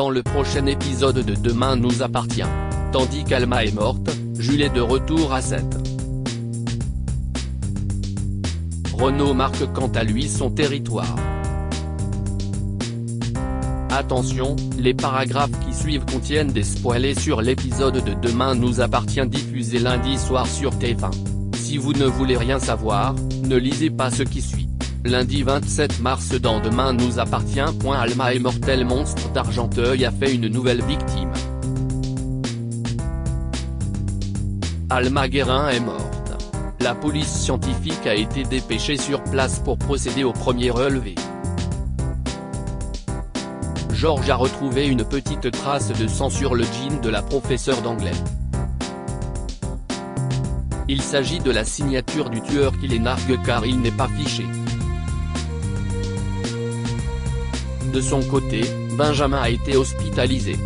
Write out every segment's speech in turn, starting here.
dans le prochain épisode de Demain nous appartient. Tandis qu'Alma est morte, Jules est de retour à 7. Renaud marque quant à lui son territoire. Attention, les paragraphes qui suivent contiennent des spoilers sur l'épisode de Demain nous appartient diffusé lundi soir sur TF1. Si vous ne voulez rien savoir, ne lisez pas ce qui suit. Lundi 27 mars dans Demain nous appartient. Alma est morte, le monstre d'Argenteuil a fait une nouvelle victime. Alma Guérin est morte. La police scientifique a été dépêchée sur place pour procéder au premier relevé. Georges a retrouvé une petite trace de sang sur le jean de la professeure d'anglais. Il s'agit de la signature du tueur qui les nargue car il n'est pas fiché. De son côté, Benjamin a été hospitalisé.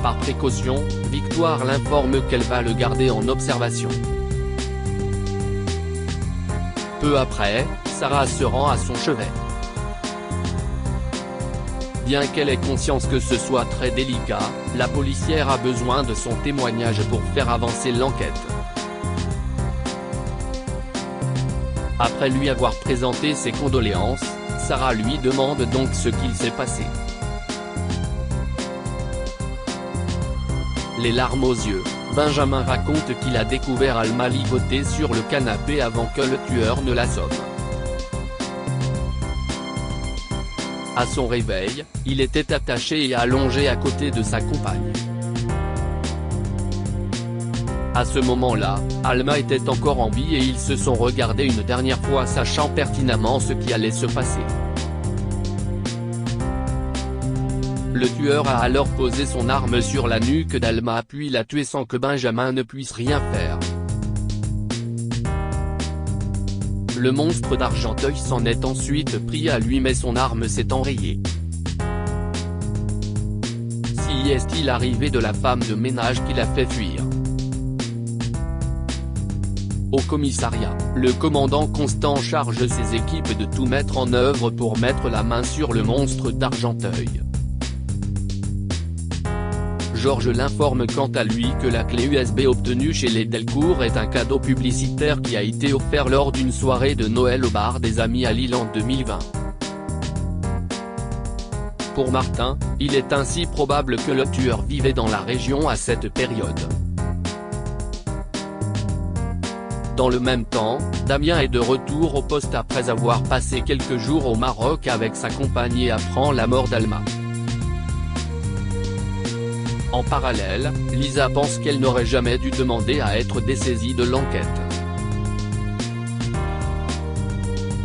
Par précaution, Victoire l'informe qu'elle va le garder en observation. Peu après, Sarah se rend à son chevet. Bien qu'elle ait conscience que ce soit très délicat, la policière a besoin de son témoignage pour faire avancer l'enquête. Après lui avoir présenté ses condoléances, Sarah lui demande donc ce qu'il s'est passé. Les larmes aux yeux, Benjamin raconte qu'il a découvert Alma ligotée sur le canapé avant que le tueur ne l'assomme. À son réveil, il était attaché et allongé à côté de sa compagne. À ce moment-là, Alma était encore en vie et ils se sont regardés une dernière fois sachant pertinemment ce qui allait se passer. Le tueur a alors posé son arme sur la nuque d'Alma puis l'a tuée sans que Benjamin ne puisse rien faire. Le monstre d'Argenteuil s'en est ensuite pris à lui mais son arme s'est enrayée. Si est-il arrivé de la femme de ménage qui l'a fait fuir? Au commissariat, le commandant Constant charge ses équipes de tout mettre en œuvre pour mettre la main sur le monstre d'Argenteuil. Georges l'informe quant à lui que la clé USB obtenue chez les Delcourt est un cadeau publicitaire qui a été offert lors d'une soirée de Noël au bar des Amis à Lille en 2020. Pour Martin, il est ainsi probable que le tueur vivait dans la région à cette période. Dans le même temps, Damien est de retour au poste après avoir passé quelques jours au Maroc avec sa compagne et apprend la mort d'Alma. En parallèle, Lisa pense qu'elle n'aurait jamais dû demander à être dessaisie de l'enquête.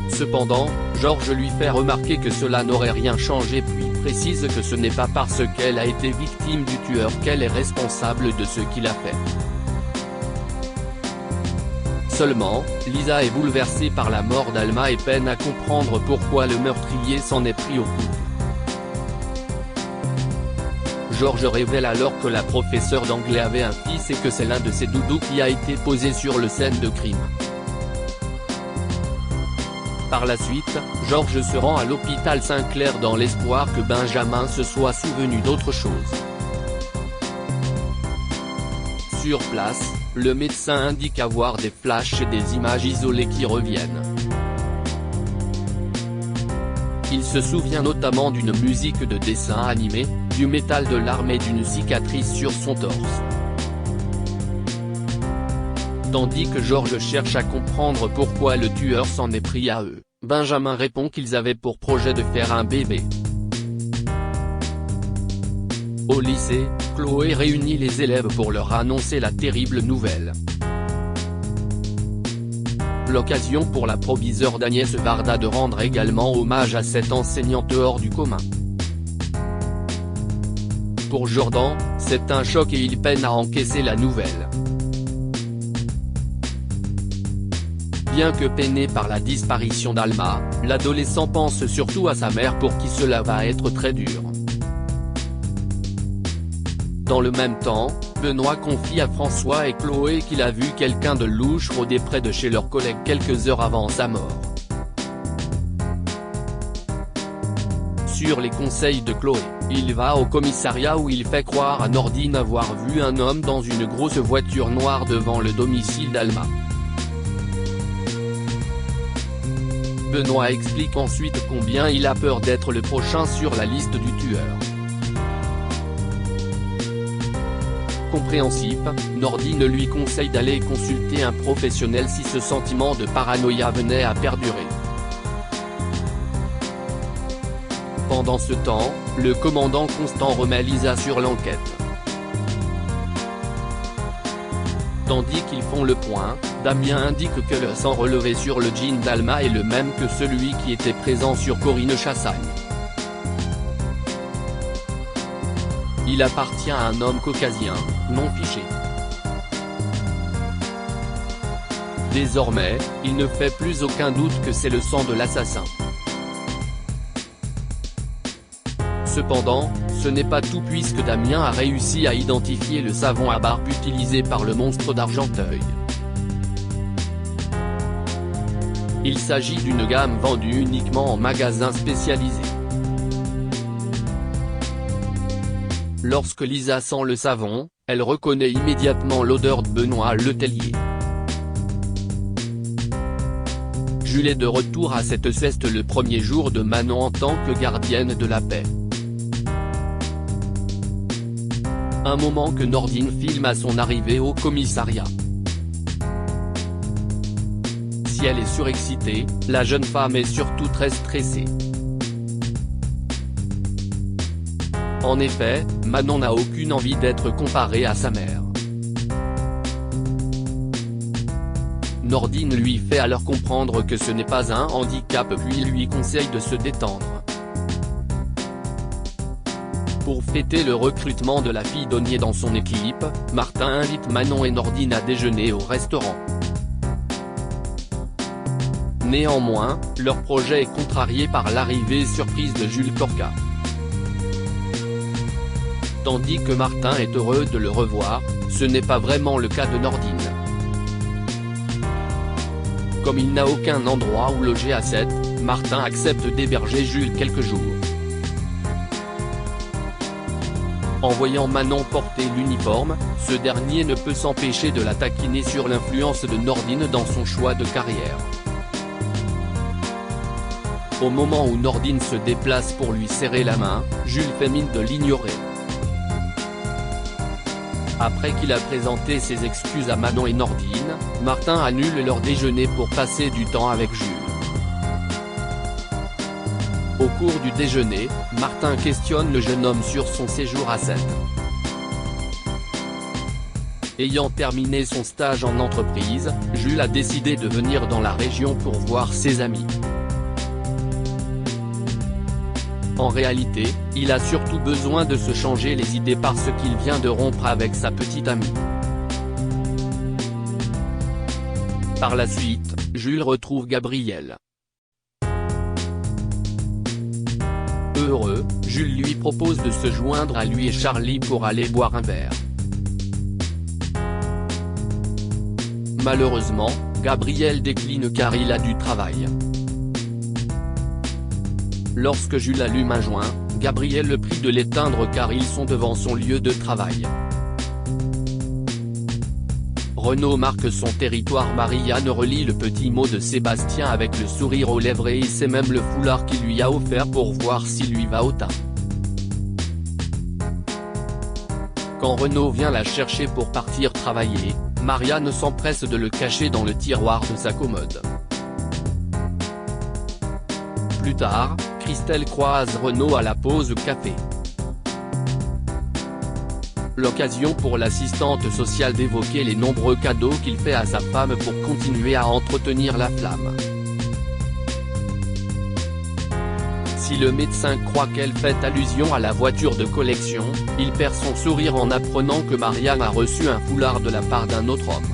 Cependant, Georges lui fait remarquer que cela n'aurait rien changé puis précise que ce n'est pas parce qu'elle a été victime du tueur qu'elle est responsable de ce qu'il a fait. Seulement, Lisa est bouleversée par la mort d'Alma et peine à comprendre pourquoi le meurtrier s'en est pris au couple. Georges révèle alors que la professeure d'anglais avait un fils et que c'est l'un de ses doudous qui a été posé sur le scène de crime. Par la suite, Georges se rend à l'hôpital Saint-Clair dans l'espoir que Benjamin se soit souvenu d'autre chose. Sur place, le médecin indique avoir des flashs et des images isolées qui reviennent. Il se souvient notamment d'une musique de dessin animé, du métal de l'arme et d'une cicatrice sur son torse. Tandis que Georges cherche à comprendre pourquoi le tueur s'en est pris à eux, Benjamin répond qu'ils avaient pour projet de faire un bébé. Au lycée, Chloé réunit les élèves pour leur annoncer la terrible nouvelle. L'occasion pour la proviseure d'Agnès Varda de rendre également hommage à cette enseignante hors du commun. Pour Jordan, c'est un choc et il peine à encaisser la nouvelle. Bien que peiné par la disparition d'Alma, l'adolescent pense surtout à sa mère pour qui cela va être très dur. Dans le même temps, Benoît confie à François et Chloé qu'il a vu quelqu'un de louche rôder près de chez leur collègue quelques heures avant sa mort. sur les conseils de Chloé, il va au commissariat où il fait croire à Nordine avoir vu un homme dans une grosse voiture noire devant le domicile d'Alma. Benoît explique ensuite combien il a peur d'être le prochain sur la liste du tueur. Compréhensif, Nordine lui conseille d'aller consulter un professionnel si ce sentiment de paranoïa venait à perdurer. Pendant ce temps, le commandant Constant remet Lisa sur l'enquête. Tandis qu'ils font le point, Damien indique que le sang relevé sur le jean d'Alma est le même que celui qui était présent sur Corinne Chassagne. Il appartient à un homme caucasien, non fiché. Désormais, il ne fait plus aucun doute que c'est le sang de l'assassin. Cependant, ce n'est pas tout puisque Damien a réussi à identifier le savon à barbe utilisé par le monstre d'Argenteuil. Il s'agit d'une gamme vendue uniquement en magasin spécialisé. Lorsque Lisa sent le savon, elle reconnaît immédiatement l'odeur de Benoît Letellier. Jules est de retour à cette ceste le premier jour de Manon en tant que gardienne de la paix. Un moment que Nordine filme à son arrivée au commissariat. Si elle est surexcitée, la jeune femme est surtout très stressée. En effet, Manon n'a aucune envie d'être comparée à sa mère. Nordine lui fait alors comprendre que ce n'est pas un handicap puis lui conseille de se détendre. Pour fêter le recrutement de la fille Donier dans son équipe, Martin invite Manon et Nordine à déjeuner au restaurant. Néanmoins, leur projet est contrarié par l'arrivée surprise de Jules Corca. Tandis que Martin est heureux de le revoir, ce n'est pas vraiment le cas de Nordine. Comme il n'a aucun endroit où loger à Sète, Martin accepte d'héberger Jules quelques jours. En voyant Manon porter l'uniforme, ce dernier ne peut s'empêcher de la taquiner sur l'influence de Nordine dans son choix de carrière. Au moment où Nordine se déplace pour lui serrer la main, Jules fait mine de l'ignorer. Après qu'il a présenté ses excuses à Manon et Nordine, Martin annule leur déjeuner pour passer du temps avec Jules. Au cours du déjeuner, Martin questionne le jeune homme sur son séjour à Sète. Ayant terminé son stage en entreprise, Jules a décidé de venir dans la région pour voir ses amis. En réalité, il a surtout besoin de se changer les idées parce qu'il vient de rompre avec sa petite amie. Par la suite, Jules retrouve Gabriel. Heureux, Jules lui propose de se joindre à lui et Charlie pour aller boire un verre. Malheureusement, Gabriel décline car il a du travail. Lorsque Jules allume un joint, Gabriel le prie de l'éteindre car ils sont devant son lieu de travail. Renaud marque son territoire. Marianne relie le petit mot de Sébastien avec le sourire aux lèvres et c'est même le foulard qu'il lui a offert pour voir s'il lui va au teint. Quand Renaud vient la chercher pour partir travailler, Marianne s'empresse de le cacher dans le tiroir de sa commode. Plus tard, Christelle croise Renaud à la pause café. L'occasion pour l'assistante sociale d'évoquer les nombreux cadeaux qu'il fait à sa femme pour continuer à entretenir la flamme. Si le médecin croit qu'elle fait allusion à la voiture de collection, il perd son sourire en apprenant que Marianne a reçu un foulard de la part d'un autre homme.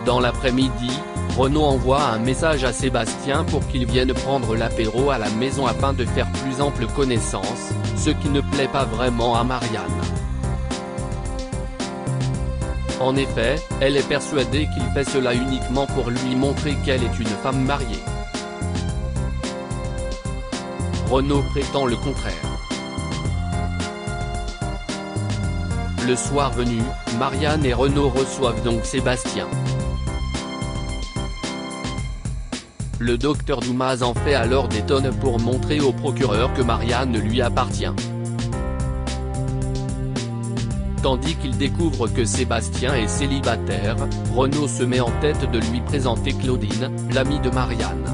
Dans l'après-midi, Renaud envoie un message à Sébastien pour qu'il vienne prendre l'apéro à la maison afin de faire plus ample connaissance, ce qui ne plaît pas vraiment à Marianne. En effet, elle est persuadée qu'il fait cela uniquement pour lui montrer qu'elle est une femme mariée. Renaud prétend le contraire. Le soir venu, Marianne et Renaud reçoivent donc Sébastien. Le docteur Doumaz en fait alors des tonnes pour montrer au procureur que Marianne lui appartient. Tandis qu'il découvre que Sébastien est célibataire, Renaud se met en tête de lui présenter Claudine, l'amie de Marianne.